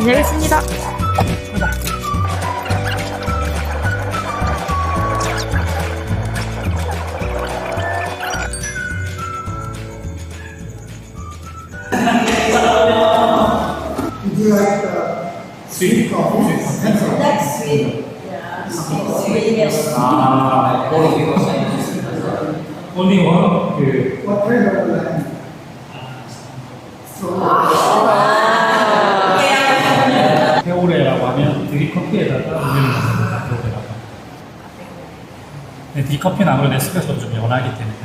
다녀오겠습니다. Would you like sweet coffee? That's sweet. Yeah, sweet. Yes. Only one? 그 What kind of lamb? 페오레라고 하면 드립커피에다가 우유를 넣습니다. 페오레라고. 근데 디커피는 아무래도 에스프레소도 좀 연하기 때문에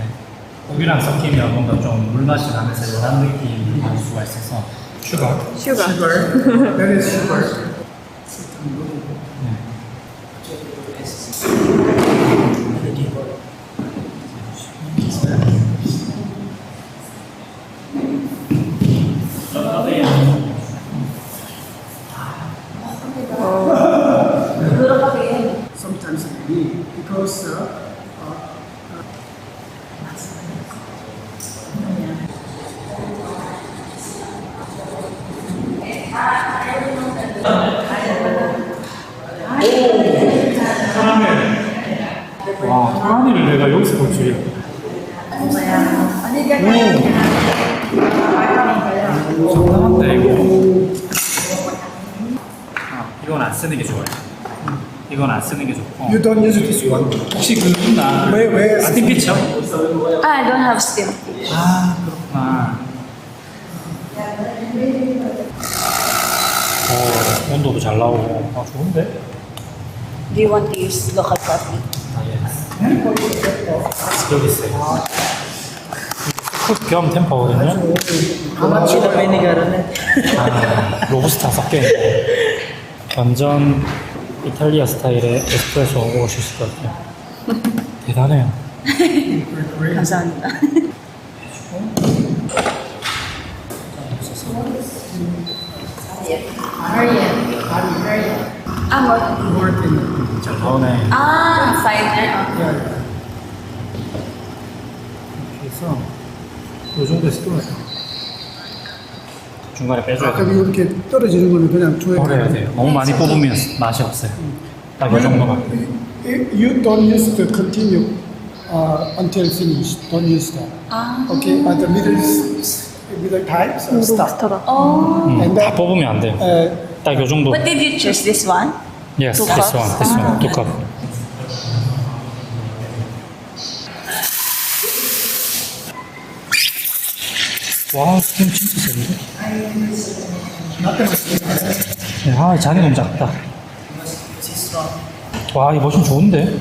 우유랑 섞이면 뭔가 좀 물맛이 나면서 연한 느낌이 날 수가 있어서 슈가. 슈가. That is sugar. Sometimes I need because 와, 카라멜을 내가 여기서 볼 줄이야. 오, 상당한데 이거. 아, 이건 안 쓰는 게 좋아요. 이건 안 쓰는 게 좋고. you don't use this one. 혹시 그 있나? 왜 스팀 피처? I don't have steam. 아, 그렇구나. 온도도 잘 나오고. 아, 좋은데? Do you want to use local coffee? 아, 예. 여기 있어요. 스콧 겸 템퍼거든요. 아, 로부스타 섞여있네. 완전 이탈리아 스타일의 에스프레소 먹으실 수 있을 것 같아요. 대단해요. 감사합니다. 잘 나오네. Ah, cider. 이렇게 해서 이 정도에서 끊어요. 중간에 빼줘야 그럼 돼요. 이렇게 떨어지는 거는 그냥 줘야 버려야 돼요. 너무 많이 뽑으면 맛이 없어요. 딱 이 정도만. You don't use to continue until finished. Don't use that. Okay, at the middle times stop. 로스터다. Oh. And 다 then 뽑으면 안 돼요. 딱 이 정도. What did you choose? This one? Yes, Two this cups? one, this one, 2컵. 와, 스팀 진짜 센데? 네, 아, 잔이 너무 작다. 와, 이 머신 좋은데?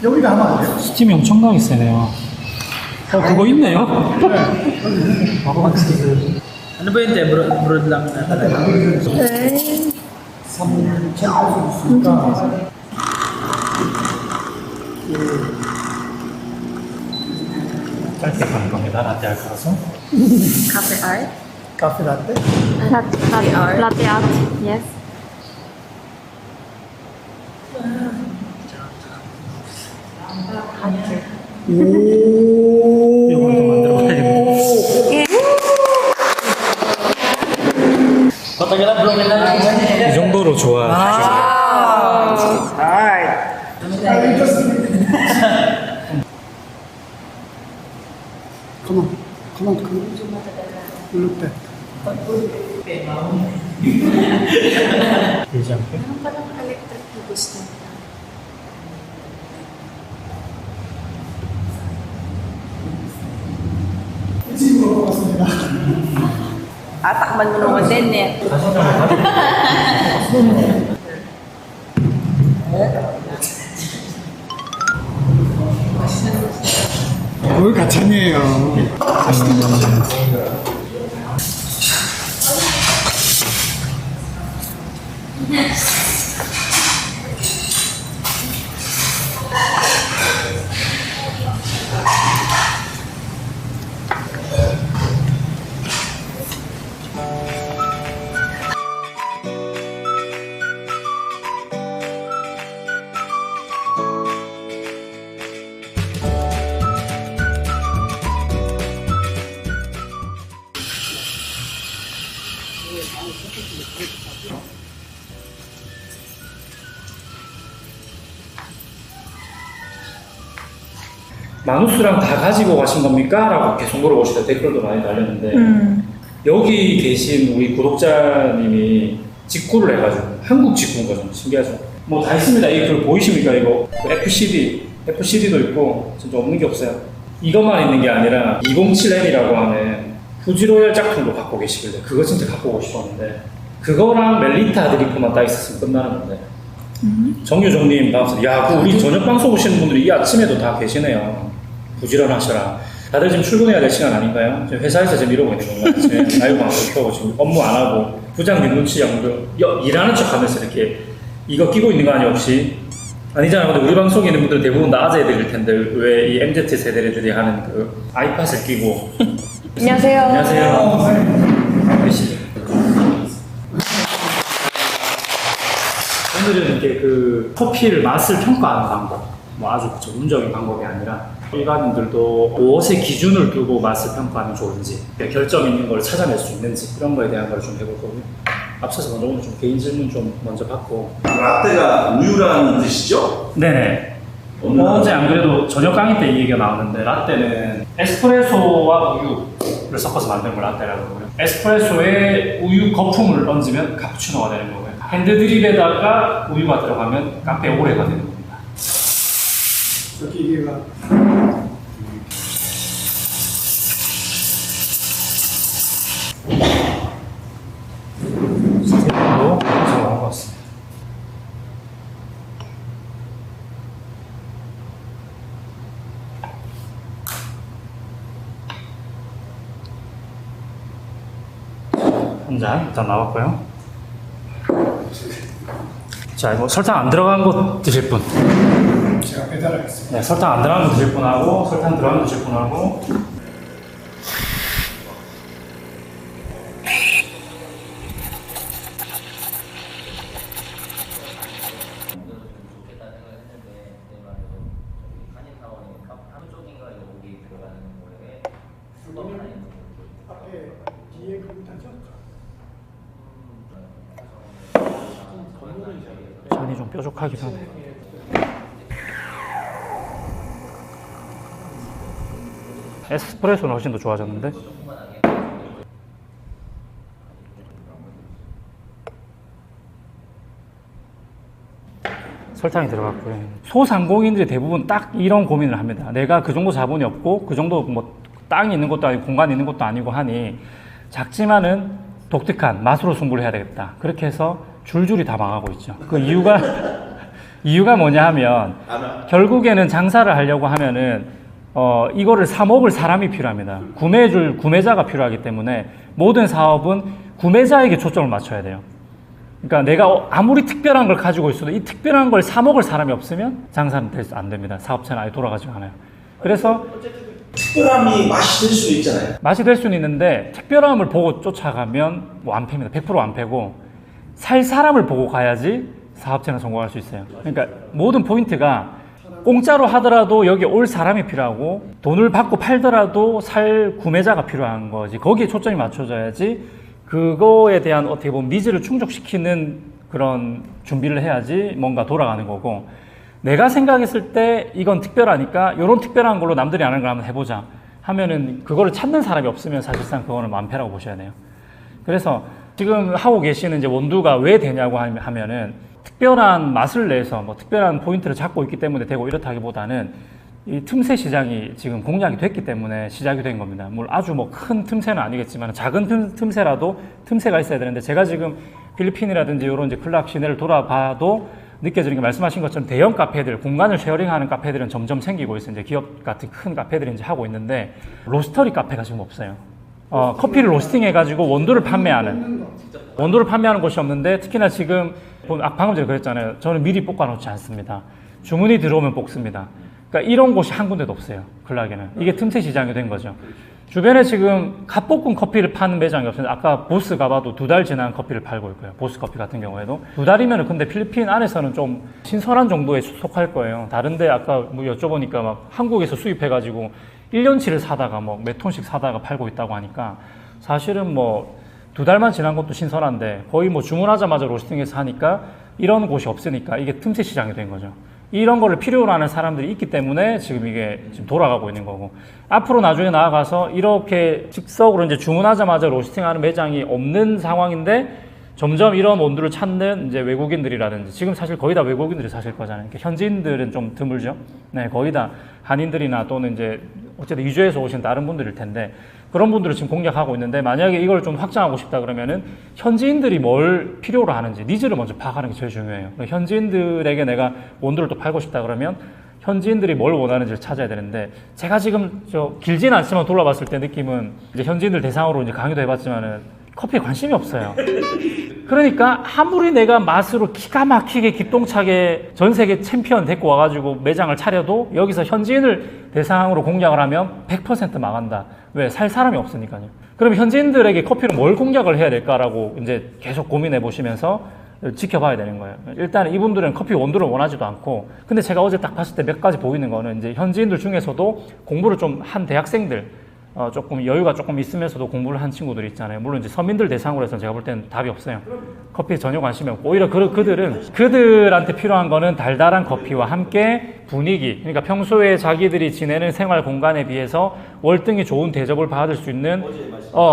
여기다 하면 안 돼요? 스팀이 엄청나게 세네요. 그거 있네요? Ano ba yun, te? Broad lang na talaga. 3,000 peso 있으니까 짧게 가는 겁니다. 라떼 알 거라서. Cafe art? 카페 라떼? 라떼 아트. Yes. 이거는 더 만들어 봐야겠네. Patagal na, bro. 이 정도로 좋아. Come on, come on, come on. Look that. 되지 않게. Parang electric na gusto. 지금 먹어봤습니다. Takman mo naman din eh. 뭘 가찬이에요. Thank you. 마누스랑 다 가지고 가신 겁니까? 라고 계속 물어보시다 댓글도 많이 달렸는데 여기 계신 우리 구독자님이 직구를 해가지고 한국 직구인 거죠. 신기하죠? 뭐 다 있습니다. 이거 보이십니까? 이거 FCD도 있고 진짜 없는 게 없어요. 이것만 있는 게 아니라 207M이라고 하는 후지로열 짝퉁도 갖고 계시길래 그거 진짜 갖고 오고 싶었는데 그거랑 멜리타 드리프만 딱 있었으면 끝나는 건데 정유정님 반갑습니다. 야, 그 우리 저녁 방송 오시는 분들이 이 아침에도 다 계시네요. 부지런하셔라. 다들 지금 출근해야 될 시간 아닌가요? 지금 회사에서 지금 이러고 있는 건가요? 아침에 자유방송 켜고 지금 업무 안 하고 부장님 눈치 양도 일하는 척 하면서 이렇게 이거 끼고 있는 거 아니야 혹시? 아니잖아. 근데 우리 방송에 있는 분들은 대부분 나아져 애들일 텐데 왜 이 MZ 세대들이 하는 그 아이팟을 끼고 안녕하세요. 안녕하세요. 오늘은 이렇게 그 커피를 맛을 평가하는 방법, 뭐 아주 전문적인 방법이 아니라 일반인들도 무엇의 기준을 두고 맛을 평가하면 좋은지, 결점 있는 걸 찾아낼 수 있는지 이런 거에 대한 걸 좀 해볼 거고요. 앞서서 먼저 오늘 좀 개인 질문 좀 먼저 받고. 라떼가 우유라는 뜻이죠? 네네. 어제 안 그래도 저녁 강의 때 이 얘기가 나오는데 라떼는 에스프레소와 우유를 섞어서 만든 걸 라떼라고 하고요. 에스프레소에 우유 거품을 얹으면 카푸치노가 되는 거고요. 핸드드립에다가 우유가 들어가면 카페 오레가 되는 겁니다. 여기 이게가 세번도 잘 나온 것 같습니다. 한 잔 일단 나왔고요. 자, 이거 설탕 안 들어간 거 드실 분. 제가 배달하겠습니다. 네, 설탕 안 들어간 거 드실 분하고 설탕 들어간 거 드실 분하고. 앞에 뒤에 컴퓨터죠? 잔이 좀 뾰족하긴 하네. 에스프레소는 훨씬 더 좋아졌는데? 설탕이 들어갔고요. 소상공인들이 대부분 딱 이런 고민을 합니다. 내가 그 정도 자본이 없고 그 정도 뭐 땅이 있는 것도 아니고 공간이 있는 것도 아니고 하니 작지만은 독특한 맛으로 승부를 해야 되겠다. 그렇게 해서 줄줄이 다 망하고 있죠. 그 이유가 뭐냐 하면 결국에는 장사를 하려고 하면은 이거를 사 먹을 사람이 필요합니다. 구매해줄 구매자가 필요하기 때문에 모든 사업은 구매자에게 초점을 맞춰야 돼요. 그러니까 내가 아무리 특별한 걸 가지고 있어도 이 특별한 걸 사 먹을 사람이 없으면 장사는 안 됩니다. 사업체는 아예 돌아가지 않아요. 그래서 특별함이 맛이 될 수도 있잖아요. 맛이 될 수는 있는데 특별함을 보고 쫓아가면 완패입니다. 100% 완패고 살 사람을 보고 가야지 사업체는 성공할 수 있어요. 그러니까 모든 포인트가 공짜로 하더라도 여기 올 사람이 필요하고 돈을 받고 팔더라도 살 구매자가 필요한 거지. 거기에 초점이 맞춰져야지 그거에 대한 어떻게 보면 니즈를 충족시키는 그런 준비를 해야지 뭔가 돌아가는 거고 내가 생각했을 때 이건 특별하니까 이런 특별한 걸로 남들이 안 하는 걸 한번 해보자 하면은 그거를 찾는 사람이 없으면 사실상 그거는 완패라고 보셔야 돼요. 그래서 지금 하고 계시는 이제 원두가 왜 되냐고 하면은 특별한 맛을 내서 뭐 특별한 포인트를 잡고 있기 때문에 되고 이렇다기보다는 이 틈새 시장이 지금 공략이 됐기 때문에 시작이 된 겁니다. 물론 아주 뭐 큰 틈새는 아니겠지만 작은 틈새라도 틈새가 있어야 되는데 제가 지금 필리핀이라든지 이런 이제 클락 시내를 돌아봐도 느껴지는 게 말씀하신 것처럼 대형 카페들, 공간을 쉐어링하는 카페들은 점점 생기고 있어요. 이제 기업 같은 큰 카페들이 이제 하고 있는데 로스터리 카페가 지금 없어요. 커피를 로스팅해가지고 원두를 판매하는 곳이 없는데 특히나 지금 방금 전에 그랬잖아요. 저는 미리 볶아놓지 않습니다. 주문이 들어오면 볶습니다. 그러니까 이런 곳이 한 군데도 없어요. 클락에는. 이게 틈새 시장이 된 거죠. 주변에 지금 갓볶은 커피를 파는 매장이 없어요. 아까 보스 가봐도 2달 지난 커피를 팔고 있고요. 보스 커피 같은 경우에도 2달이면 근데 필리핀 안에서는 좀 신선한 정도에 속할 거예요. 다른데 아까 뭐 여쭤보니까 막 한국에서 수입해가지고 1년치를 사다가 뭐 몇 톤씩 사다가 팔고 있다고 하니까 사실은 뭐 2달만 지난 것도 신선한데 거의 뭐 주문하자마자 로스팅해서 하니까 이런 곳이 없으니까 이게 틈새 시장이 된 거죠. 이런 거를 필요로 하는 사람들이 있기 때문에 지금 이게 지금 돌아가고 있는 거고, 앞으로 나중에 나아가서 이렇게 즉석으로 이제 주문하자마자 로스팅하는 매장이 없는 상황인데 점점 이런 원두를 찾는 이제 외국인들이라든지, 지금 사실 거의 다 외국인들이 사실 거잖아요. 현지인들은 좀 드물죠. 네, 거의 다 한인들이나 또는 이제 어쨌든 이주해서 오신 다른 분들일 텐데, 그런 분들을 지금 공략하고 있는데, 만약에 이걸 좀 확장하고 싶다 그러면은 현지인들이 뭘 필요로 하는지 니즈를 먼저 파악하는 게 제일 중요해요. 현지인들에게 내가 원두를 또 팔고 싶다 그러면 현지인들이 뭘 원하는지를 찾아야 되는데, 제가 지금 길지는 않지만 돌아봤을 때 느낌은 이제 현지인들 대상으로 이제 강의도 해봤지만은 커피에 관심이 없어요. 그러니까 아무리 내가 맛으로 기가 막히게 기똥차게 전 세계 챔피언 데리고 와가지고 매장을 차려도 여기서 현지인을 대상으로 공략을 하면 100% 망한다. 왜? 살 사람이 없으니까요. 그러면 현지인들에게 커피를 뭘 공략을 해야 될까라고 이제 계속 고민해 보시면서 지켜봐야 되는 거예요. 일단 이분들은 커피 원두를 원하지도 않고, 근데 제가 어제 딱 봤을 때 몇 가지 보이는 거는 이제 현지인들 중에서도 공부를 좀 한 대학생들, 조금 여유가 조금 있으면서도 공부를 한 친구들이 있잖아요. 물론 이제 서민들 대상으로 해서 제가 볼 때는 답이 없어요. 커피에 전혀 관심이 없고, 오히려 그들한테 필요한 거는 달달한 커피와 함께 분위기, 그러니까 평소에 자기들이 지내는 생활 공간에 비해서 월등히 좋은 대접을 받을 수 있는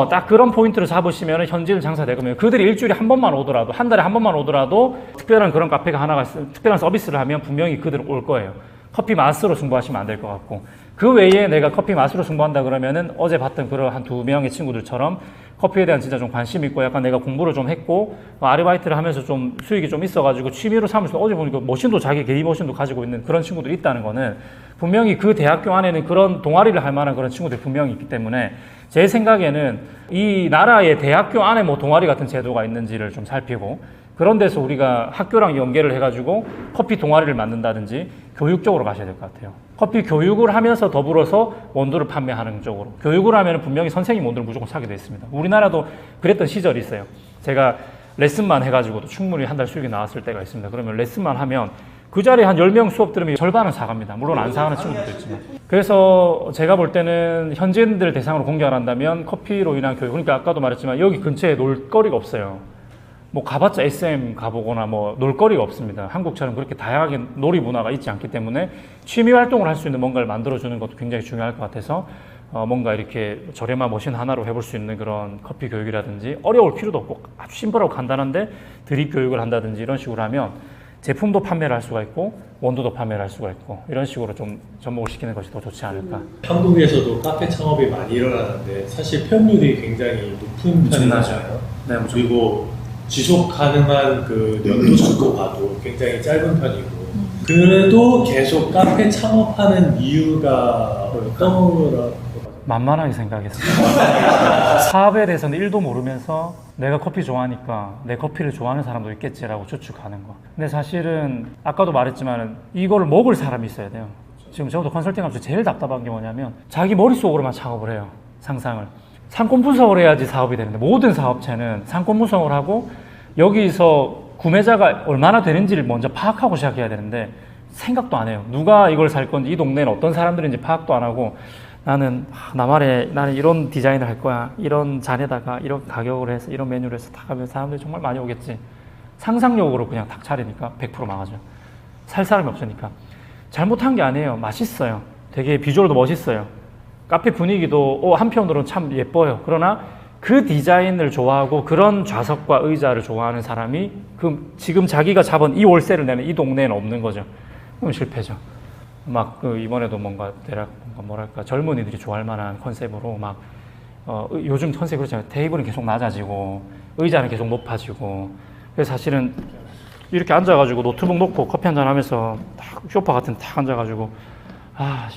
딱 그런 포인트를 잡으시면 현지인 장사 되거든요. 그들이 일주일에 한 번만 오더라도, 한 달에 한 번만 오더라도 특별한 그런 카페가 하나가 특별한 서비스를 하면 분명히 그들 올 거예요. 커피 맛으로 승부하시면 안 될 것 같고, 그 외에 내가 커피 맛으로 승부한다 그러면은 어제 봤던 그런 한 2명의 친구들처럼 커피에 대한 진짜 좀 관심 있고, 약간 내가 공부를 좀 했고 아르바이트를 하면서 좀 수익이 좀 있어가지고 취미로 삼을 수 있는, 어제 보니까 머신도 자기 개인 머신도 가지고 있는 그런 친구들이 있다는 거는 분명히 그 대학교 안에는 그런 동아리를 할 만한 그런 친구들이 분명히 있기 때문에, 제 생각에는 이 나라의 대학교 안에 뭐 동아리 같은 제도가 있는지를 좀 살피고, 그런 데서 우리가 학교랑 연계를 해가지고 커피 동아리를 만든다든지 교육적으로 가셔야 될 것 같아요. 커피 교육을 하면서 더불어서 원두를 판매하는 쪽으로. 교육을 하면 분명히 선생님 원두를 무조건 사게 돼 있습니다. 우리나라도 그랬던 시절이 있어요. 제가 레슨만 해가지고도 충분히 한 달 수익이 나왔을 때가 있습니다. 그러면 레슨만 하면 그 자리에 한 10명 수업 들으면 절반은 사갑니다. 물론 안 사가는 친구들도 있지만. 그래서 제가 볼 때는 현지인들 대상으로 공략을 한다면 커피로 인한 교육, 그러니까 아까도 말했지만 여기 근처에 놀거리가 없어요. 뭐 가봤자 SM 가보거나 뭐 놀거리가 없습니다. 한국처럼 그렇게 다양하게 놀이 문화가 있지 않기 때문에 취미 활동을 할 수 있는 뭔가를 만들어주는 것도 굉장히 중요할 것 같아서 뭔가 이렇게 저렴한 머신 하나로 해볼 수 있는 그런 커피 교육이라든지, 어려울 필요도 없고 아주 심플하고 간단한데 드립 교육을 한다든지 이런 식으로 하면 제품도 판매를 할 수가 있고 원두도 판매를 할 수가 있고, 이런 식으로 좀 접목을 시키는 것이 더 좋지 않을까. 한국에서도 카페 창업이 많이 일어나는데 사실 폐업률이 굉장히 높은 편이잖아요. 네, 그리고 지속 가능한 그 연도수도 봐도 굉장히 짧은 편이고, 그래도 계속 카페 창업하는 이유가 어떤 거라고? 만만하게 생각했어요. 사업에 대해서는 1도 모르면서 내가 커피 좋아하니까 내 커피를 좋아하는 사람도 있겠지라고 추측하는 거. 근데 사실은 아까도 말했지만 이거를 먹을 사람이 있어야 돼요. 지금 저도 컨설팅하면서 제일 답답한 게 뭐냐면 자기 머릿속으로만 창업을 해요. 상상을. 상권 분석을 해야지 사업이 되는데, 모든 사업체는 상권 분석을 하고 여기서 구매자가 얼마나 되는지를 먼저 파악하고 시작해야 되는데 생각도 안 해요. 누가 이걸 살 건지, 이 동네는 어떤 사람들인지 파악도 안 하고, 나는 나만의, 나는 이런 디자인을 할 거야, 이런 잔에다가 이런 가격으로 해서 이런 메뉴를 해서 딱 하면 사람들이 정말 많이 오겠지. 상상력으로 그냥 탁 차리니까 100% 망하죠. 살 사람이 없으니까. 잘못한 게 아니에요. 맛있어요. 되게 비주얼도 멋있어요. 카페 분위기도 한편으로는 참 예뻐요. 그러나 그 디자인을 좋아하고 그런 좌석과 의자를 좋아하는 사람이 지금 자기가 잡은 이 월세를 내는 이 동네에는 없는 거죠. 그럼 실패죠. 막 이번에도 뭔가 대략 뭐랄까 젊은이들이 좋아할 만한 컨셉으로 막 요즘 컨셉 그렇잖아요. 테이블은 계속 낮아지고 의자는 계속 높아지고, 그래서 사실은 이렇게 앉아가지고 노트북 놓고 커피 한잔 하면서 딱 쇼파 같은 데 딱 앉아가지고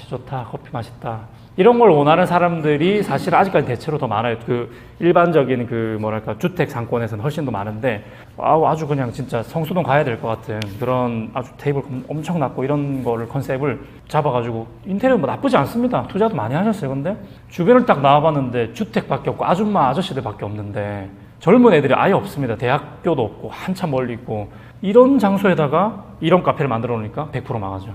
좋다, 커피 맛있다, 이런 걸 원하는 사람들이 사실 아직까지 대체로 더 많아요. 그 일반적인 그 뭐랄까 주택 상권에서는 훨씬 더 많은데, 아주 그냥 진짜 성수동 가야 될 것 같은 그런 아주 테이블 엄청 낮고 이런 거를 컨셉을 잡아가지고, 인테리어 뭐 나쁘지 않습니다. 투자도 많이 하셨어요. 근데 주변을 딱 나와봤는데 주택밖에 없고 아줌마 아저씨들밖에 없는데 젊은 애들이 아예 없습니다. 대학교도 없고 한참 멀리 있고, 이런 장소에다가 이런 카페를 만들어 놓으니까 100% 망하죠.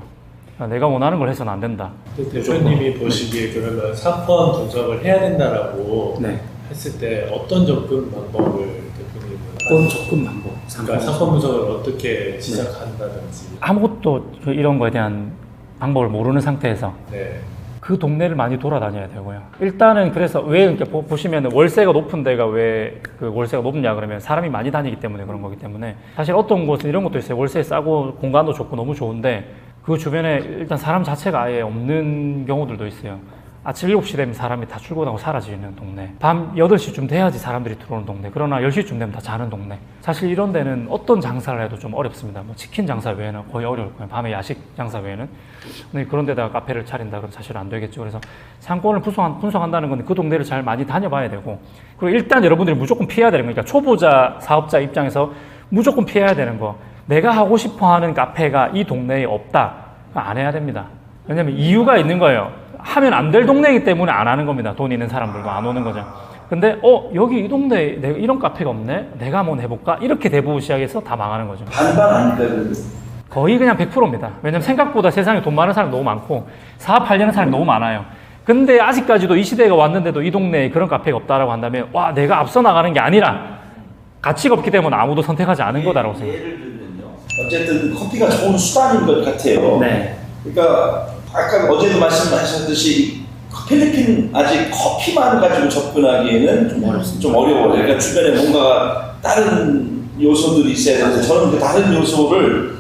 내가 원하는 걸 해서는 안 된다. 대표님이 보시기에 그러면 사건 분석을 해야 된다라고 네. 했을 때 어떤 접근 방법을 대표님은? 어떤 접근 방법? 그러니까 상권 분석을 어떻게 시작한다든지. 아무것도 이런 거에 대한 방법을 모르는 상태에서 네. 그 동네를 많이 돌아다녀야 되고요. 일단은 그래서 왜 이렇게 보시면 월세가 높은 데가 왜 그 월세가 높냐 그러면 사람이 많이 다니기 때문에 그런 거기 때문에 사실 어떤 곳은 이런 것도 있어요. 월세 싸고 공간도 좋고 너무 좋은데 그 주변에 일단 사람 자체가 아예 없는 경우들도 있어요. 아침 7시 되면 사람이 다 출근하고 사라지는 동네, 밤 8시쯤 돼야지 사람들이 들어오는 동네, 그러나 10시쯤 되면 다 자는 동네. 사실 이런 데는 어떤 장사를 해도 좀 어렵습니다. 뭐 치킨 장사 외에는 거의 어려울 거예요. 밤에 야식 장사 외에는. 근데 그런 데다가 카페를 차린다 그러면 사실 안 되겠죠. 그래서 상권을 분석한다는 건 그 동네를 잘 많이 다녀봐야 되고, 그리고 일단 여러분들이 무조건 피해야 되는 거니까 초보자 사업자 입장에서 무조건 피해야 되는 거, 내가 하고 싶어 하는 카페가 이 동네에 없다, 안 해야 됩니다. 왜냐면 이유가 있는 거예요. 하면 안 될 동네이기 때문에 안 하는 겁니다. 돈 있는 사람들도 안 오는 거죠. 근데 여기 이 동네에 내가 이런 카페가 없네? 내가 한번 해볼까? 이렇게 대부분 시작해서 다 망하는 거죠. 반반 아닐까요? 거의 그냥 100%입니다. 왜냐면 생각보다 세상에 돈 많은 사람이 너무 많고 사업하려는 사람이 너무 많아요. 근데 아직까지도 이 시대가 왔는데도 이 동네에 그런 카페가 없다라고 한다면 와, 내가 앞서 나가는 게 아니라 가치가 없기 때문에 아무도 선택하지 않은 거다라고 생각해요. 예를 들면요. 어쨌든 커피가 좋은 수단인 것 같아요. 네. 그러니까 아까 어제도 말씀하셨듯이 필리핀 아직 커피만 가지고 접근하기에는 좀 어려워요. 그러니까 주변에 뭔가 다른 요소들이 있어야 되는데 저는 그 다른 요소를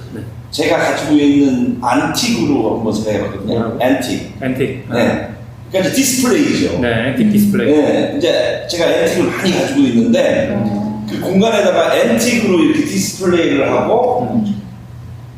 제가 가지고 있는 안틱으로 한번 생각해봤거든요. 안틱. 앤틱. 네. 그러니까 이제 디스플레이죠. 네, 앤틱 디스플레이. 네. 이제 제가 앤틱을 많이 가지고 있는데 그 공간에다가 앤틱으로 이렇게 디스플레이를 하고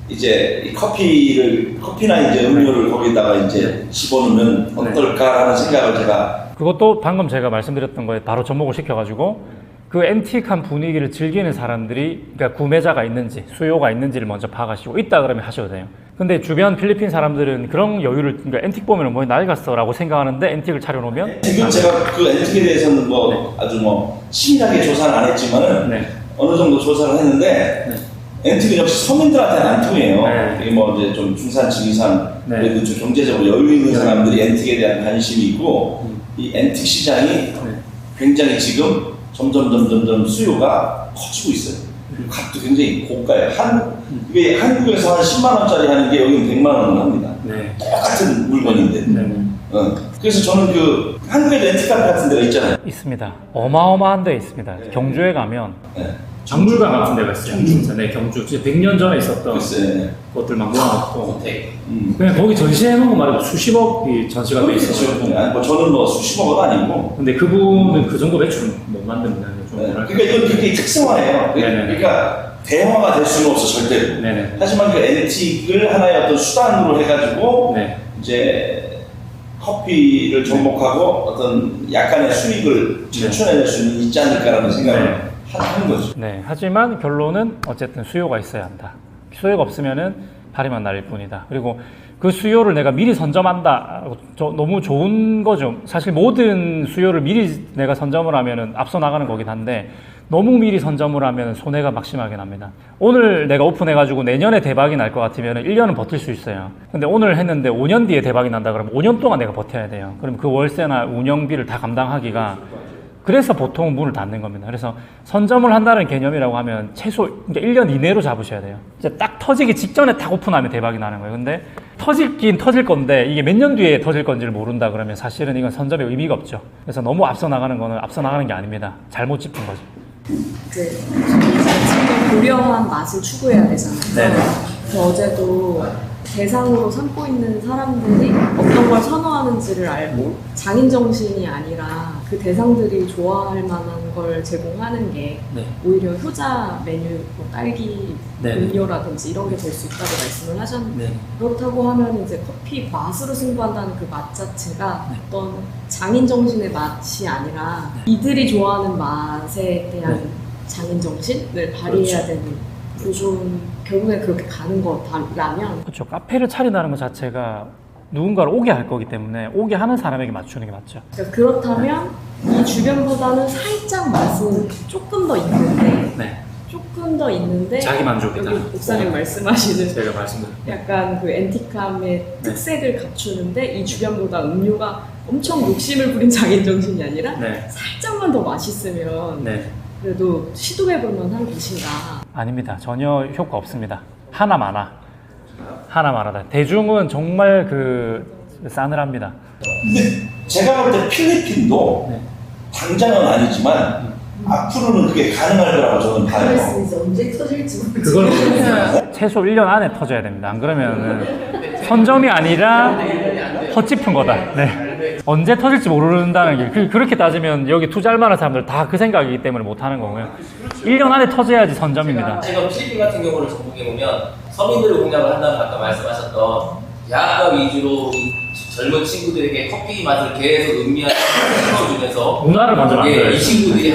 이제 이 커피나 이제 음료를 거기다가 이제 집어넣으면 어떨까라는 생각을 제가. 그것도 방금 제가 말씀드렸던 거에 바로 접목을 시켜가지고 그 앤틱한 분위기를 즐기는 사람들이, 그러니까 구매자가 있는지 수요가 있는지를 먼저 파악하시고 있다 그러면 하셔도 돼요. 근데 주변 필리핀 사람들은 그런 여유를, 그러니까 앤틱 보면 뭐 낡았어 라고 생각하는데 앤틱을 차려놓으면 지금 제가 그 앤틱에 대해서는 뭐 아주 뭐 치밀하게 조사는 안 했지만은 어느 정도 조사를 했는데 앤틱은 역시 서민들한테는 안 통해요. 이게 뭐 이제 좀 중산층 이상 그래도 좀 경제적으로 여유 있는 사람들이 앤틱에 대한 관심이 있고 이 앤틱 시장이 굉장히 지금 점점 수요가 커지고 있어요. 그리고 값도 굉장히 고가예요. 이게 한국에서 한 10만 원짜리 하는 게 여기는 100만 원을 합니다. 똑같은 물건인데. 그래서 저는 그 한국에도 앤틱 카페 같은 데가 있잖아요. 있습니다. 어마어마한 데 있습니다. 경주에 가면 박물관 같은 데가 있어요. 네, 경주. 진짜 100년 전에 있었던 것들 막 모아놓고 그냥 거기 전시해놓은 거 말고 수십억이 전시가 돼 있어요. 뭐 저는 뭐 수십억은 아니고. 근데 그분은 그 정도 매출은 못 만듭니다. 그러니까 이건 굉장히 특성화예요. 그러니까 대화가 될 수는 없어 절대로. 하지만 그 앤틱을 하나의 어떤 수단으로 해가지고 이제 커피를 접목하고 어떤 약간의 수익을 창출해낼 수는 있지 않을까라는 생각을 하는 거죠. 네, 하지만 결론은 어쨌든 수요가 있어야 한다. 수요가 없으면은 파리만 날릴 뿐이다. 그리고 그 수요를 내가 미리 선점한다. 너무 좋은 거죠. 사실 모든 수요를 미리 내가 선점을 하면은 앞서 나가는 거긴 한데 너무 미리 선점을 하면 손해가 막심하게 납니다. 오늘 내가 오픈해가지고 내년에 대박이 날 것 같으면 1년은 버틸 수 있어요. 근데 오늘 했는데 5년 뒤에 대박이 난다 그러면 5년 동안 내가 버텨야 돼요. 그럼 그 월세나 운영비를 다 감당하기가, 그래서 보통 문을 닫는 겁니다. 그래서 선점을 한다는 개념이라고 하면 최소 1년 이내로 잡으셔야 돼요. 이제 딱 터지기 직전에 딱 오픈하면 대박이 나는 거예요. 근데 터질긴 터질 건데 이게 몇 년 뒤에 터질 건지를 모른다 그러면 사실은 이건 선점의 의미가 없죠. 그래서 너무 앞서 나가는 거는 앞서 나가는 게 아닙니다. 잘못 짚은 거죠. 이제 지금 고려한 맛을 추구해야 되잖아요. 그래서 어제도 대상으로 삼고 있는 사람들이 어떤 걸 선호하는지를 알고 장인 정신이 아니라 그 대상들이 좋아할 만한 걸 제공하는 게 오히려 효자 메뉴, 뭐 딸기 음료라든지 이런 게 될 수 있다고 말씀을 하셨는데 그렇다고 하면 이제 커피 맛으로 승부한다는 그 맛 자체가 어떤 장인 정신의 맛이 아니라 이들이 좋아하는 맛에 대한 장인 정신을 발휘해야 되는 부분, 결국에 그렇게 가는 거라면 그렇죠. 카페를 차린다는 것 자체가 누군가를 오게 할 거기 때문에 오게 하는 사람에게 맞추는 게 맞죠. 그러니까 그렇다면 이 주변보다는 살짝 맛은 조금 더 있는데 자기 만족이다. 여기 목사님 말씀하시는 제가 말씀드린 약간 그 앤틱함의 특색을 갖추는데 이 주변보다 음료가 엄청 욕심을 부린 장인 정신이 아니라 살짝만 더 맛있으면 그래도 시도해볼 만한 곳인가? 아닙니다. 전혀 효과 없습니다. 하나마나. 하나마나다. 대중은 정말 싸늘합니다. 근데 제가 볼 때 필리핀도 당장은 아니지만 앞으로는 그게 가능할 거라고 저는 봐요. 언제 터질지 모르겠어요. 그걸 최소 1년 안에 터져야 됩니다. 안 그러면은 선점이 아니라 헛짚은 거다. 네. 언제 터질지 모른다는 게 그렇게 따지면 여기 투자할 만한 사람들 다 그 생각이기 때문에 못 하는 거고요. 1년 안에 터져야지 선점입니다. 제가 필리핀 같은 경우를 전국에 보면 서민들을 공략을 한다면 아까 말씀하셨던 대학가 위주로 젊은 친구들에게 커피 맛을 계속 음미하는 시켜주면서 문화를 먼저 만들어야 이 친구들이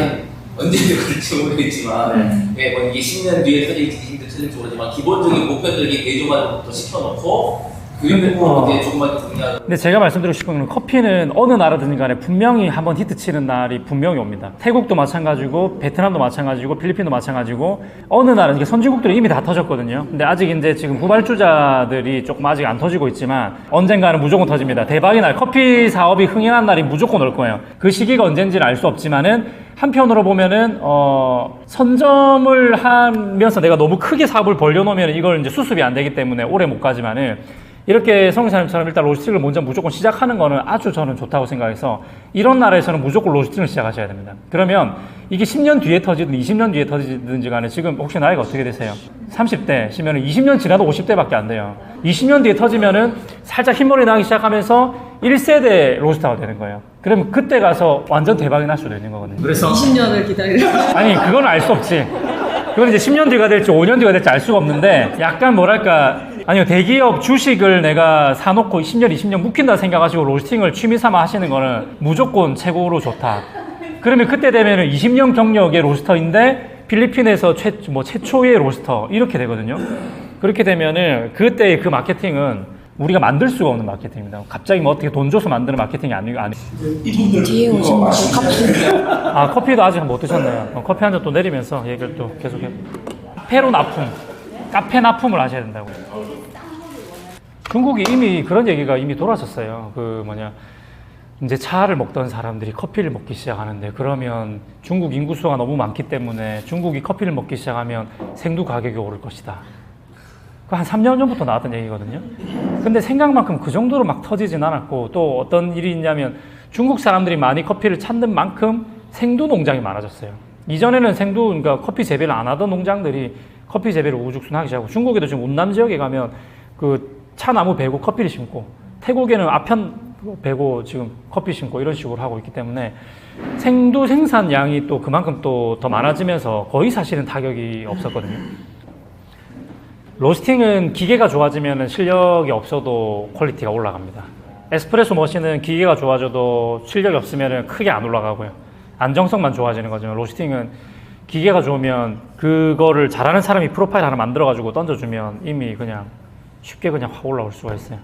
언제든 그럴지 모르겠지만 뭐 이게 10년 뒤에 터질지 모르지만 기본적인 목표들에게 대중화부터 시켜놓고 그리고 이제 조금만 더 공략을. 근데 제가 말씀드리고 싶은 건 커피는 어느 나라든 간에 분명히 한번 히트 치는 날이 분명히 옵니다. 태국도 마찬가지고 베트남도 마찬가지고 필리핀도 마찬가지고 어느 나라, 그러니까 선진국들은 이미 다 터졌거든요. 근데 아직 이제 지금 후발주자들이 조금 아직 안 터지고 있지만 언젠가는 무조건 터집니다. 대박의 날, 커피 사업이 흥행한 날이 무조건 올 거예요. 그 시기가 언젠지는 알 수 없지만은 한편으로 보면은 선점을 하면서 내가 너무 크게 사업을 벌려놓으면 이걸 이제 수습이 안 되기 때문에 오래 못 가지만은 이렇게 성기사님처럼 일단 로지스틱을 먼저 무조건 시작하는 거는 아주 저는 좋다고 생각해서 이런 나라에서는 무조건 로지스틱을 시작하셔야 됩니다. 그러면 이게 10년 뒤에 터지든 20년 뒤에 터지든지 간에 지금 혹시 나이가 어떻게 되세요? 30대시면 20년 지나도 50대밖에 안 돼요. 20년 뒤에 터지면은 살짝 흰머리 나기 시작하면서 1세대 로스터가 되는 거예요. 그러면 그때 가서 완전 대박이 날 수도 있는 거거든요. 그래서 20년을 기다려. 아니 그건 알 수 없지. 그건 이제 10년 뒤가 될지 5년 뒤가 될지 알 수가 없는데 약간 뭐랄까 아니요 대기업 주식을 내가 사놓고 10년 20년 묵힌다 생각하시고 로스팅을 취미삼아 하시는 거는 무조건 최고로 좋다. 그러면 그때 되면은 20년 경력의 로스터인데 필리핀에서 최초의 로스터 이렇게 되거든요. 그렇게 되면은 그때의 그 마케팅은 우리가 만들 수가 없는 마케팅입니다. 갑자기 뭐 어떻게 돈 줘서 만드는 마케팅이 아니고 이분들 뒤에 오신 아 커피도 아직 못 드셨네요. 커피 한 잔 또 내리면서 얘기를 또 계속해. 카페로 납품, 카페 납품을 하셔야 된다고요. 중국이 이미 그런 얘기가 이미 돌았었어요. 이제 차를 먹던 사람들이 커피를 먹기 시작하는데 그러면 중국 인구수가 너무 많기 때문에 중국이 커피를 먹기 시작하면 생두 가격이 오를 것이다. 한 3년 전부터 나왔던 얘기거든요. 근데 생각만큼 그 정도로 막 터지진 않았고 또 어떤 일이 있냐면 중국 사람들이 많이 커피를 찾는 만큼 생두 농장이 많아졌어요. 이전에는 그러니까 커피 재배를 안 하던 농장들이 커피 재배를 우후죽순하기 시작하고 중국에도 지금 운남 지역에 가면 차나무 베고 커피를 심고 태국에는 아편 베고 지금 커피 심고 이런 식으로 하고 있기 때문에 생두 생산량이 또 그만큼 또 더 많아지면서 거의 사실은 타격이 없었거든요. 로스팅은 기계가 좋아지면 실력이 없어도 퀄리티가 올라갑니다. 에스프레소 머신은 기계가 좋아져도 실력이 없으면 크게 안 올라가고요. 안정성만 좋아지는 거지만 로스팅은 기계가 좋으면 그거를 잘하는 사람이 프로파일 하나 만들어가지고 던져주면 이미 그냥 쉽게 그냥 확 올라올 수가 있어요.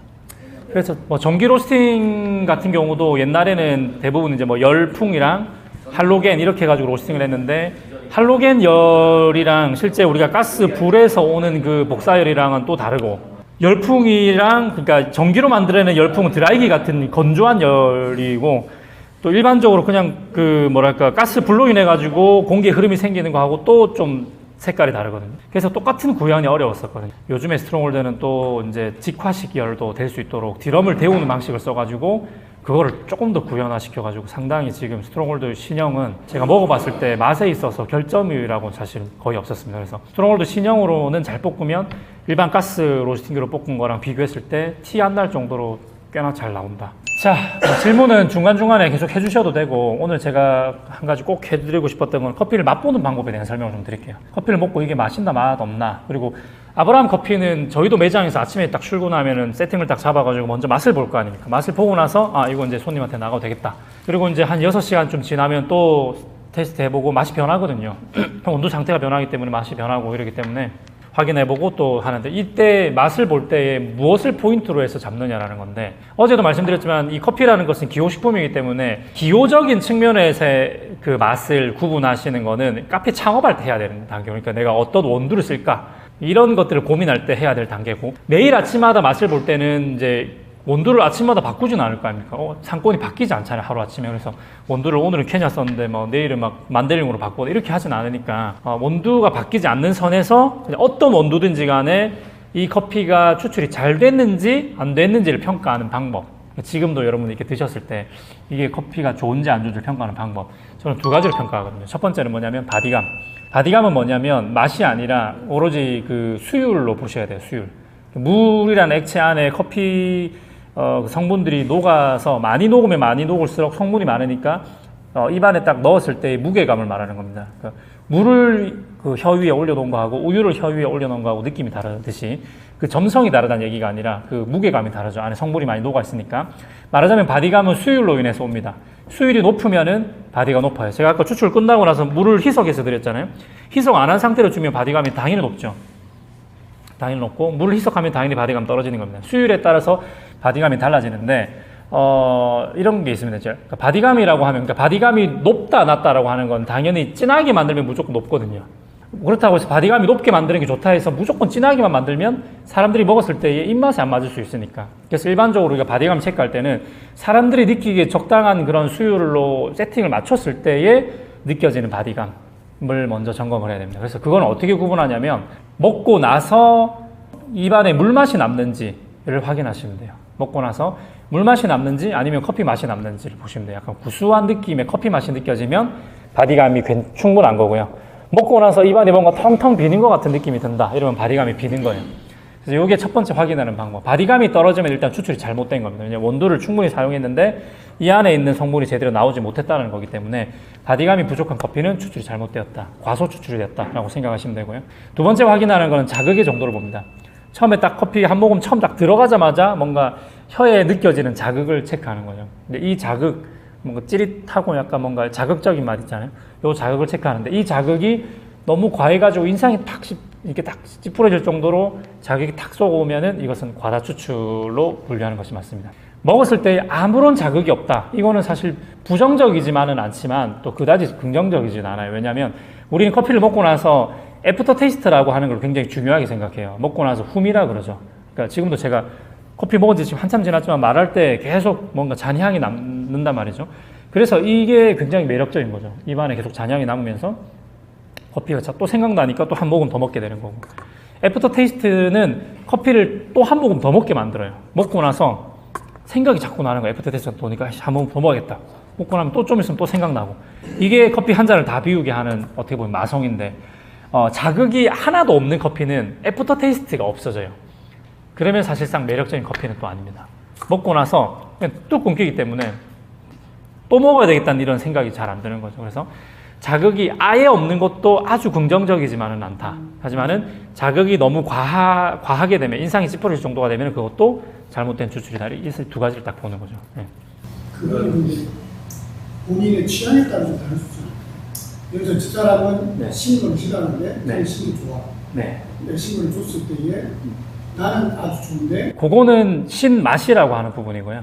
그래서 전기 로스팅 같은 경우도 옛날에는 대부분 이제 열풍이랑 할로겐 이렇게 해가지고 로스팅을 했는데 할로겐 열이랑 실제 우리가 가스 불에서 오는 그 복사열이랑은 또 다르고 열풍이랑 그러니까 전기로 만들어내는 열풍은 드라이기 같은 건조한 열이고 또 일반적으로 그냥 가스 불로 인해 가지고 공기의 흐름이 생기는 거하고 또 좀 색깔이 다르거든요. 그래서 똑같은 구현이 어려웠었거든요. 요즘에 스트롱홀드는 또 이제 직화식 열도 될 수 있도록 드럼을 데우는 방식을 써가지고 그거를 조금 더 구현화시켜가지고 상당히 지금 스트롱홀드 신형은 제가 먹어봤을 때 맛에 있어서 결점이라고 사실 거의 없었습니다. 그래서 스트롱홀드 신형으로는 잘 볶으면 일반 가스 로스팅기로 볶은 거랑 비교했을 때 티 안 날 정도로 꽤나 잘 나온다. 자, 질문은 중간중간에 계속 해주셔도 되고 오늘 제가 한 가지 꼭 해드리고 싶었던 건 커피를 맛보는 방법에 대한 설명을 좀 드릴게요. 커피를 먹고 이게 맛있나 맛 없나 그리고 아브라함 커피는 저희도 매장에서 아침에 딱 출근하면은 세팅을 딱 잡아가지고 먼저 맛을 볼 거 아닙니까? 맛을 보고 나서 이거 이제 손님한테 나가도 되겠다. 그리고 이제 한 6시간 좀 지나면 또 테스트 해보고 맛이 변하거든요. 온도 상태가 변하기 때문에 맛이 변하고 이러기 때문에 확인해보고 또 하는데 이때 맛을 볼 때 무엇을 포인트로 해서 잡느냐라는 건데 어제도 말씀드렸지만 이 커피라는 것은 기호식품이기 때문에 기호적인 측면에서의 그 맛을 구분하시는 거는 카페 창업할 때 해야 되는 단계. 그러니까 내가 어떤 원두를 쓸까 이런 것들을 고민할 때 해야 될 단계고 매일 아침마다 맛을 볼 때는 이제 원두를 아침마다 바꾸진 않을 거 아닙니까? 상권이 바뀌지 않잖아요, 하루아침에. 그래서 원두를 오늘은 케냐 썼는데 뭐 내일은 막 만데링으로 바꾸고 이렇게 하진 않으니까 원두가 바뀌지 않는 선에서 그냥 어떤 원두든지 간에 이 커피가 추출이 잘 됐는지 안 됐는지를 평가하는 방법. 지금도 여러분이 이렇게 드셨을 때 이게 커피가 좋은지 안 좋은지를 평가하는 방법. 저는 두 가지로 평가하거든요. 첫 번째는 뭐냐면 바디감. 바디감은 뭐냐면 맛이 아니라 오로지 그 수율로 보셔야 돼요, 수율. 물이라는 액체 안에 커피 성분들이 녹아서 많이 녹으면 많이 녹을수록 성분이 많으니까 입안에 딱 넣었을 때의 무게감을 말하는 겁니다. 그러니까 물을 그 혀 위에 올려놓은 거하고 우유를 혀 위에 올려놓은 거하고 느낌이 다르듯이 그 점성이 다르다는 얘기가 아니라 그 무게감이 다르죠. 안에 성분이 많이 녹아 있으니까. 말하자면 바디감은 수율로 인해서 옵니다. 수율이 높으면은 바디가 높아요. 제가 아까 추출 끝나고 나서 물을 희석해서 드렸잖아요. 희석 안 한 상태로 주면 바디감이 당연히 높죠. 당연히 높고 물을 희석하면 당연히 바디감 떨어지는 겁니다. 수율에 따라서 바디감이 달라지는데 이런 게 있습니다. 그러니까 바디감이라고 하면, 그러니까 바디감이 높다 낮다라고 하는 건 당연히 진하게 만들면 무조건 높거든요. 그렇다고 해서 바디감이 높게 만드는 게 좋다 해서 무조건 진하게만 만들면 사람들이 먹었을 때의 입맛에 안 맞을 수 있으니까. 그래서 일반적으로 우리가 바디감 체크할 때는 사람들이 느끼기에 적당한 그런 수율로 세팅을 맞췄을 때에 느껴지는 바디감을 먼저 점검을 해야 됩니다. 그래서 그건 어떻게 구분하냐면 먹고 나서 입안에 물맛이 남는지를 확인하시면 돼요. 먹고 나서 물맛이 남는지 아니면 커피 맛이 남는지를 보시면 돼요. 약간 구수한 느낌의 커피 맛이 느껴지면 바디감이 충분한 거고요. 먹고 나서 입안이 뭔가 텅텅 비는 것 같은 느낌이 든다. 이러면 바디감이 비는 거예요. 그래서 이게 첫 번째 확인하는 방법. 바디감이 떨어지면 일단 추출이 잘못된 겁니다. 왜냐하면 원두를 충분히 사용했는데 이 안에 있는 성분이 제대로 나오지 못했다는 거기 때문에 바디감이 부족한 커피는 추출이 잘못되었다. 과소 추출이 됐다라고 생각하시면 되고요. 두 번째 확인하는 거는 자극의 정도를 봅니다. 처음에 딱 커피 한 모금 처음 딱 들어가자마자 뭔가 혀에 느껴지는 자극을 체크하는 거죠. 근데 이 자극, 뭔가 찌릿하고 약간 뭔가 자극적인 맛 있잖아요. 요 자극을 체크하는데 이 자극이 너무 과해가지고 인상이 탁 이렇게 딱 찌푸러질 정도로 자극이 탁 쏘고오면은 이것은 과다 추출로 분류하는 것이 맞습니다. 먹었을 때 아무런 자극이 없다. 이거는 사실 부정적이지만은 않지만 또 그다지 긍정적이지는 않아요. 왜냐하면 우리는 커피를 먹고 나서 애프터 테이스트라고 하는 걸 굉장히 중요하게 생각해요. 먹고 나서 훔이라 그러죠. 그러니까 지금도 제가 커피 먹은 지 지금 한참 지났지만 말할 때 계속 뭔가 잔향이 남는단 말이죠. 그래서 이게 굉장히 매력적인 거죠. 입안에 계속 잔향이 남으면서 커피가 또 생각나니까 또 한 모금 더 먹게 되는 거고. 애프터 테이스트는 커피를 또 한 모금 더 먹게 만들어요. 먹고 나서 생각이 자꾸 나는 거예요. 애프터 테이스트가 도니까 한 모금 더 먹어야겠다. 먹고 나면 또 좀 있으면 또 생각나고. 이게 커피 한 잔을 다 비우게 하는 어떻게 보면 마성인데 자극이 하나도 없는 커피는 애프터 테이스트가 없어져요. 그러면 사실상 매력적인 커피는 또 아닙니다. 먹고 나서 그냥 뚝 끊기기 때문에 또 먹어야 되겠다는 이런 생각이 잘 안 드는 거죠. 그래서 자극이 아예 없는 것도 아주 긍정적이지만은 않다. 하지만은 자극이 너무 과하게 되면 인상이 찌푸러질 정도가 되면 그것도 잘못된 추출이다. 이 두 가지를 딱 보는 거죠. 네. 그거는 이제 본인의 취향에 따라서 다를 수 있어요. 예를 들어 저 사람은 신걸 싫어하는데 신이 좋아. 네. 근데 신걸 줬을 때에 나는 아주 좋은데 그거는 신맛이라고 하는 부분이고요.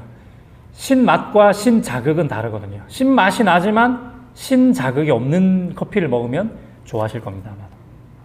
신맛과 신자극은 다르거든요. 신맛이 나지만 신자극이 없는 커피를 먹으면 좋아하실 겁니다.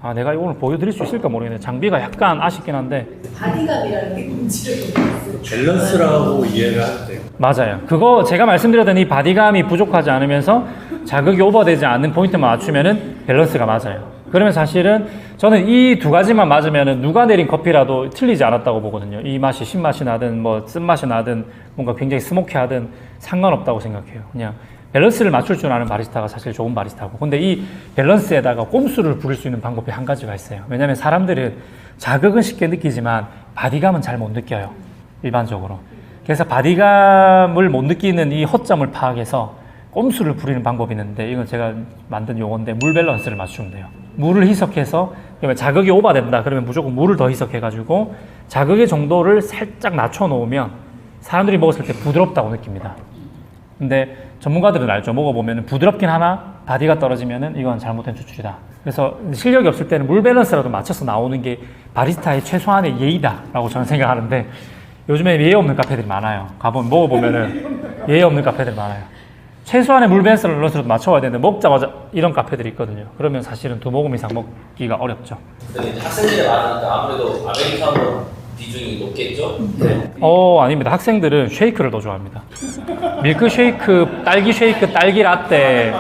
아마. 내가 오늘 보여드릴 수 있을까 모르겠네요. 장비가 약간 아쉽긴 한데. 바디감이라는 게 뭔지를 모르겠어요. 밸런스라고 이해를 하면 돼요. 맞아요. 그거 제가 말씀드렸던 이 바디감이 부족하지 않으면서 자극이 오버되지 않는 포인트만 맞추면은 밸런스가 맞아요. 그러면 사실은 저는 이 두 가지만 맞으면은 누가 내린 커피라도 틀리지 않았다고 보거든요. 이 맛이 신맛이 나든 뭐 쓴맛이 나든 뭔가 굉장히 스모키하든 상관없다고 생각해요. 그냥 밸런스를 맞출 줄 아는 바리스타가 사실 좋은 바리스타고. 근데 이 밸런스에다가 꼼수를 부릴 수 있는 방법이 한 가지가 있어요. 왜냐하면 사람들은 자극은 쉽게 느끼지만 바디감은 잘 못 느껴요. 일반적으로. 그래서 바디감을 못 느끼는 이 허점을 파악해서 꼼수를 부리는 방법이 있는데 이건 제가 만든 용어인데 물 밸런스를 맞추면 돼요. 물을 희석해서 그러면 자극이 오버된다 그러면 무조건 물을 더 희석해가지고 자극의 정도를 살짝 낮춰 놓으면 사람들이 먹었을 때 부드럽다고 느낍니다. 근데 전문가들은 알죠. 먹어보면 부드럽긴 하나 바디가 떨어지면 이건 잘못된 추출이다. 그래서 실력이 없을 때는 물 밸런스라도 맞춰서 나오는 게 바리스타의 최소한의 예의다라고 저는 생각하는데 요즘에 예의 없는 카페들이 많아요. 가보면 먹어보면은 예의 없는 카페들이 많아요. 최소한의 물 밸런스라도 맞춰야 되는데 먹자마자 이런 카페들이 있거든요. 그러면 사실은 두 모금 이상 먹기가 어렵죠. 근데 이제 학생들이 많으니까 아무래도 아메리카노 비중이 높겠죠? 아닙니다. 학생들은 쉐이크를 더 좋아합니다. 밀크 쉐이크, 딸기 쉐이크, 딸기 라떼.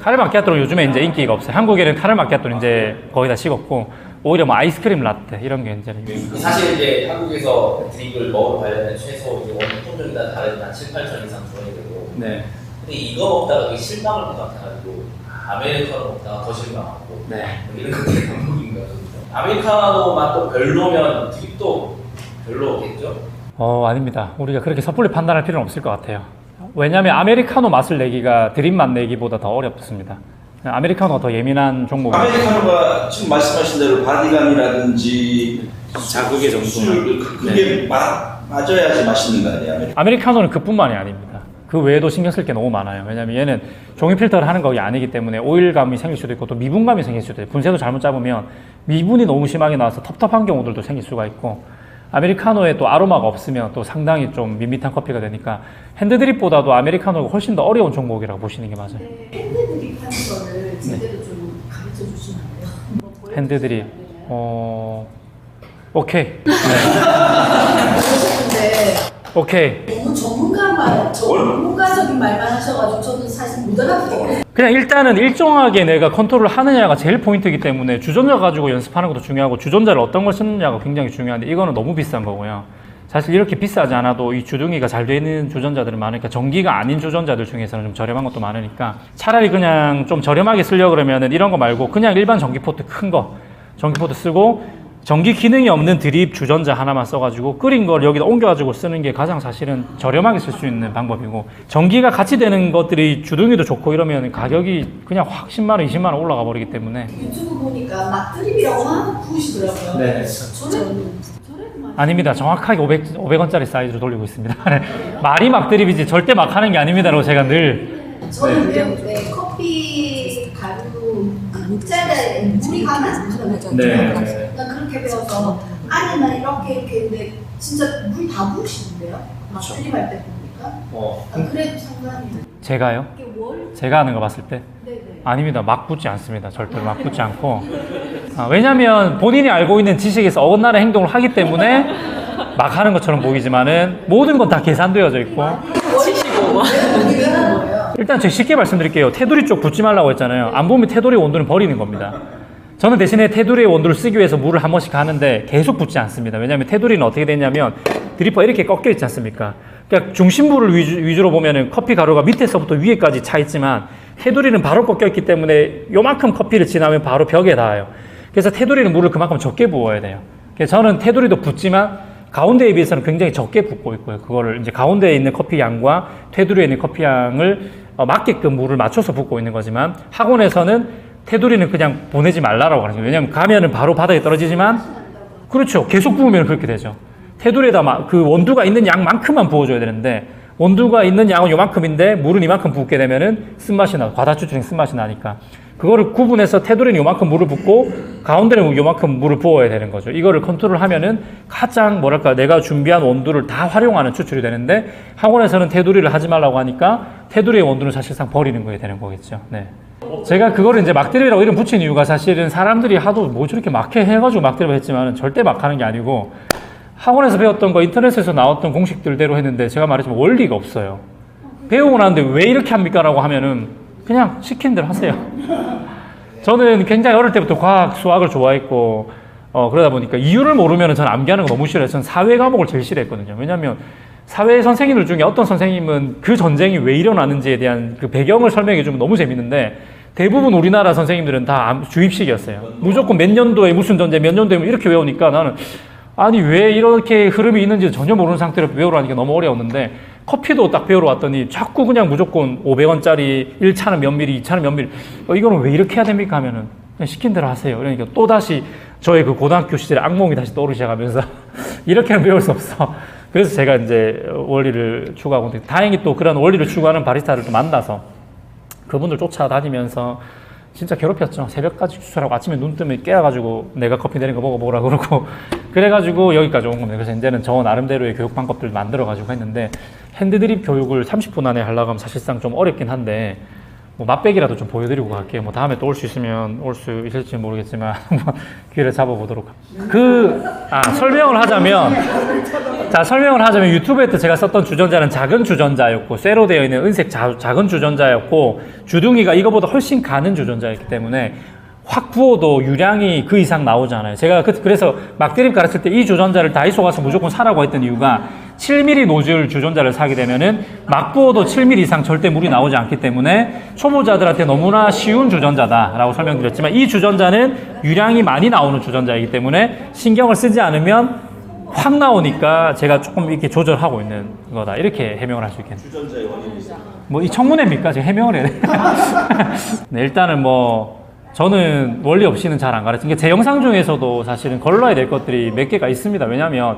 카레 마키아토는 요즘에 이제 인기가 없어요. 한국에는 카레 마키아토는 이제 거의 다 식었고, 오히려 뭐 아이스크림 라떼 이런 게 이제. 사실 이제 한국에서 드립을 먹으러 가려면 최소 이제 원래 품종이 다 다르지만 7, 8천 이상 줘야 되고. 네. 근데 이거 먹다가 실망을 것 같아가지고 아메리카노 먹다가 더 실망하고. 네. 이런 것들이 반복인 거죠. 아메리카노 맛도 별로면 드립도 별로겠죠? 아닙니다. 우리가 그렇게 섣불리 판단할 필요는 없을 것 같아요. 왜냐하면 아메리카노 맛을 내기가 드립 맛 내기보다 더 어렵습니다. 아메리카노가 더 예민한 종목이에요. 아메리카노가 지금 말씀하신 대로 바디감이라든지 자극의 정도는 그게 맞아야지 맛있는 거 아니에요? 아메리카노는 그뿐만이 아닙니다. 그 외에도 신경 쓸 게 너무 많아요. 왜냐하면 얘는 종이 필터를 하는 것이 아니기 때문에 오일감이 생길 수도 있고 또 미분감이 생길 수도 있고 분쇄도 잘못 잡으면 미분이 너무 심하게 나와서 텁텁한 경우들도 생길 수가 있고 아메리카노에 또 아로마가 없으면 또 상당히 좀 밋밋한 커피가 되니까 핸드드립보다도 아메리카노가 훨씬 더 어려운 종목이라고 보시는 게 맞아요. 핸드드립 하는 거를 제대로 좀 가르쳐 주시면 안 돼요? 핸드드립 오케이. 네. 오케이. 너무 전문가적인 말만 하셔가지고 저는 사실 못 알아듣겠어요. 그냥 일단은 일정하게 내가 컨트롤을 하느냐가 제일 포인트이기 때문에 주전자 가지고 연습하는 것도 중요하고 주전자를 어떤 걸 쓰느냐가 굉장히 중요한데 이거는 너무 비싼 거고요. 사실 이렇게 비싸지 않아도 이 주둥이가 잘 되는 주전자들은 많으니까 전기가 아닌 주전자들 중에서는 좀 저렴한 것도 많으니까 차라리 그냥 좀 저렴하게 쓰려고 그러면은 이런 거 말고 그냥 일반 전기포트 큰 거 전기포트 쓰고 전기 기능이 없는 드립 주전자 하나만 써가지고 끓인 걸 여기다 옮겨가지고 쓰는 게 가장 사실은 저렴하게 쓸 수 있는 방법이고 전기가 같이 되는 것들이 주둥이도 좋고 이러면 가격이 그냥 확 10만원, 20만원 올라가 버리기 때문에 유튜브 보니까 막드립이라고 하나 부으시더라고요. 네. 저는 아닙니다. 정확하게 500원짜리 사이즈로 돌리고 있습니다. 말이 막 드립이지 절대 막 하는 게 아닙니다라고 제가 늘 저는 네, 커피 가루 국자에 물이 가면 안 되잖아요. 네. 난 그렇게 배워서 안에만 이렇게 했는데 진짜 물 다 부으시는데요? 막 드립할 때 보니까. 그래도 상관이 제가요? 제가 하는 거 봤을 때? 네네. 아닙니다. 막 붙지 않습니다. 절대로 막 붙지 않고 왜냐하면 본인이 알고 있는 지식에서 어긋나는 행동을 하기 때문에 막 하는 것처럼 보이지만은 모든 건 다 계산되어져 있고 일단 제가 쉽게 말씀드릴게요. 테두리 쪽 붙지 말라고 했잖아요. 안 보면 테두리 원두는 버리는 겁니다. 저는 대신에 테두리의 원두를 쓰기 위해서 물을 한 번씩 가는데 계속 붙지 않습니다. 왜냐하면 테두리는 어떻게 되냐면 드리퍼가 이렇게 꺾여 있지 않습니까? 그러니까 중심부를 위주로 보면은 커피 가루가 밑에서부터 위에까지 차 있지만 테두리는 바로 꺾여 있기 때문에 요만큼 커피를 지나면 바로 벽에 닿아요. 그래서 테두리는 물을 그만큼 적게 부어야 돼요. 그래서 저는 테두리도 붓지만 가운데에 비해서는 굉장히 적게 붓고 있고요. 그거를 이제 가운데에 있는 커피 양과 테두리에 있는 커피 양을 맞게끔 물을 맞춰서 붓고 있는 거지만 학원에서는 테두리는 그냥 보내지 말라고 하는 거예요. 왜냐하면 가면은 바로 바닥에 떨어지지만 그렇죠. 계속 부으면 그렇게 되죠. 테두리에다 그 원두가 있는 양만큼만 부어줘야 되는데 원두가 있는 양은 요만큼인데 물은 이만큼 붓게 되면은 쓴맛이 나, 과다추출행 쓴맛이 나니까 그거를 구분해서 테두리는 요만큼 물을 붓고 가운데는 요만큼 물을 부어야 되는 거죠. 이거를 컨트롤 하면은 가장 뭐랄까 내가 준비한 원두를 다 활용하는 추출이 되는데 학원에서는 테두리를 하지 말라고 하니까 테두리의 원두는 사실상 버리는 거에 되는 거겠죠. 네. 제가 그거를 이제 막드립이라고 이름 붙인 이유가 사실은 사람들이 하도 뭐 저렇게 막해 해가지고 막드립을 했지만은 절대 막 하는 게 아니고 학원에서 배웠던 거 인터넷에서 나왔던 공식들대로 했는데 제가 말했지만 원리가 없어요. 배우고 나는데 왜 이렇게 합니까? 라고 하면은 그냥 시킨 대로 하세요. 저는 굉장히 어릴 때부터 과학, 수학을 좋아했고 그러다 보니까 이유를 모르면 저는 암기하는 거 너무 싫어요. 저는 사회 과목을 제일 싫어했거든요. 왜냐하면 사회 선생님들 중에 어떤 선생님은 그 전쟁이 왜 일어나는지에 대한 그 배경을 설명해 주면 너무 재밌는데 대부분 우리나라 선생님들은 다 주입식이었어요. 무조건 몇 년도에 무슨 전쟁, 몇 년도에 이렇게 외우니까 나는 아니 왜 이렇게 흐름이 있는지 전혀 모르는 상태로 외우라니까 너무 어려웠는데 커피도 딱 배우러 왔더니 자꾸 그냥 무조건 500원짜리 1차는 몇 미리, 2차는 몇 미리 이거는 왜 이렇게 해야 됩니까 하면은 그냥 시킨 대로 하세요. 그러니까 또다시 저의 그 고등학교 시절의 악몽이 다시 떠오르기 시작하면서 이렇게는 배울 수 없어. 그래서 제가 이제 원리를 추구하고 있는데 다행히 또 그런 원리를 추구하는 바리스타를 또 만나서 그분들 쫓아다니면서 진짜 괴롭혔죠. 새벽까지 추출하고 아침에 눈 뜨면 깨어가지고 내가 커피 내린 거 먹어보라 그러고 그래가지고 여기까지 온 겁니다. 그래서 이제는 저 나름대로의 교육 방법들 만들어가지고 했는데 핸드드립 교육을 30분 안에 하려고 하면 사실상 좀 어렵긴 한데 뭐 맛배기라도 좀 보여드리고 갈게요. 뭐 다음에 또 올 수 있으면 올 수 있을지 모르겠지만 기회를 잡아보도록. 설명을 하자면 유튜브에 때 제가 썼던 주전자는 작은 주전자였고 쇠로 되어 있는 은색 작은 주전자였고 주둥이가 이거보다 훨씬 가는 주전자였기 때문에 확 부어도 유량이 그 이상 나오지 않아요. 제가 그래서 막드립 가르칠 때 이 주전자를 다이소 가서 무조건 사라고 했던 이유가 7mm 노즐 주전자를 사게 되면은 막 부어도 7mm 이상 절대 물이 나오지 않기 때문에 초보자들한테 너무나 쉬운 주전자다라고 설명드렸지만 이 주전자는 유량이 많이 나오는 주전자이기 때문에 신경을 쓰지 않으면 확 나오니까 제가 조금 이렇게 조절하고 있는 거다. 이렇게 해명을 할 수 있겠네요. 주전자의 원인이죠. 뭐 이 청문회입니까? 제가 해명을 해야 돼. 네, 일단은 뭐 저는 원리 없이는 잘 안 가르치는 게 제 영상 중에서도 사실은 걸러야 될 것들이 몇 개가 있습니다. 왜냐하면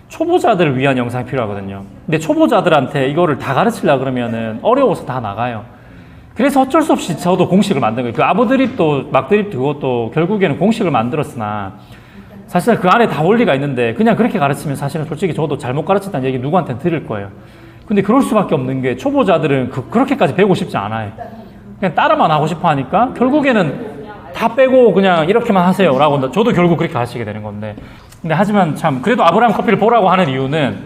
초보자들을 위한 영상이 필요하거든요. 근데 초보자들한테 이거를 다 가르치려고 그러면은 어려워서 다 나가요. 그래서 어쩔 수 없이 저도 공식을 만든 거예요. 그 아부드립도 막드립도 그것도 결국에는 공식을 만들었으나 사실 그 안에 다 원리가 있는데 그냥 그렇게 가르치면 사실은 솔직히 저도 잘못 가르쳤다는 얘기 누구한테는 들을 거예요. 근데 그럴 수밖에 없는 게 초보자들은 그렇게까지 배우고 싶지 않아요. 그냥 따라만 하고 싶어 하니까 결국에는 다 빼고 그냥 이렇게만 하세요 라고 저도 결국 그렇게 하시게 되는 건데 근데 하지만 참 그래도 아브라함 커피를 보라고 하는 이유는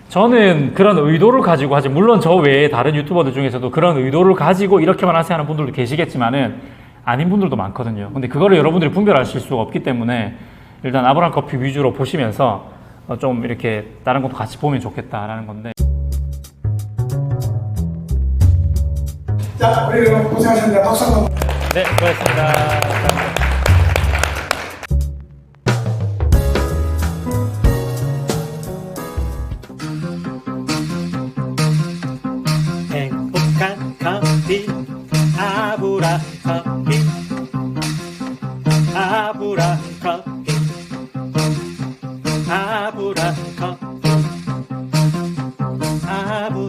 저는 그런 의도를 가지고 하지 물론 저 외에 다른 유튜버들 중에서도 그런 의도를 가지고 이렇게만 하세요 하는 분들도 계시겠지만은 아닌 분들도 많거든요. 근데 그거를 여러분들이 분별하실 수가 없기 때문에 일단 아브라함 커피 위주로 보시면서 좀 이렇게 다른 것도 같이 보면 좋겠다라는 건데. 자, 우리 고생하셨습니다. 박수 한번. 네, 수고하셨습니다. 행복한 커피 아브라 커피 아브라 커피 아브라 커피 아브라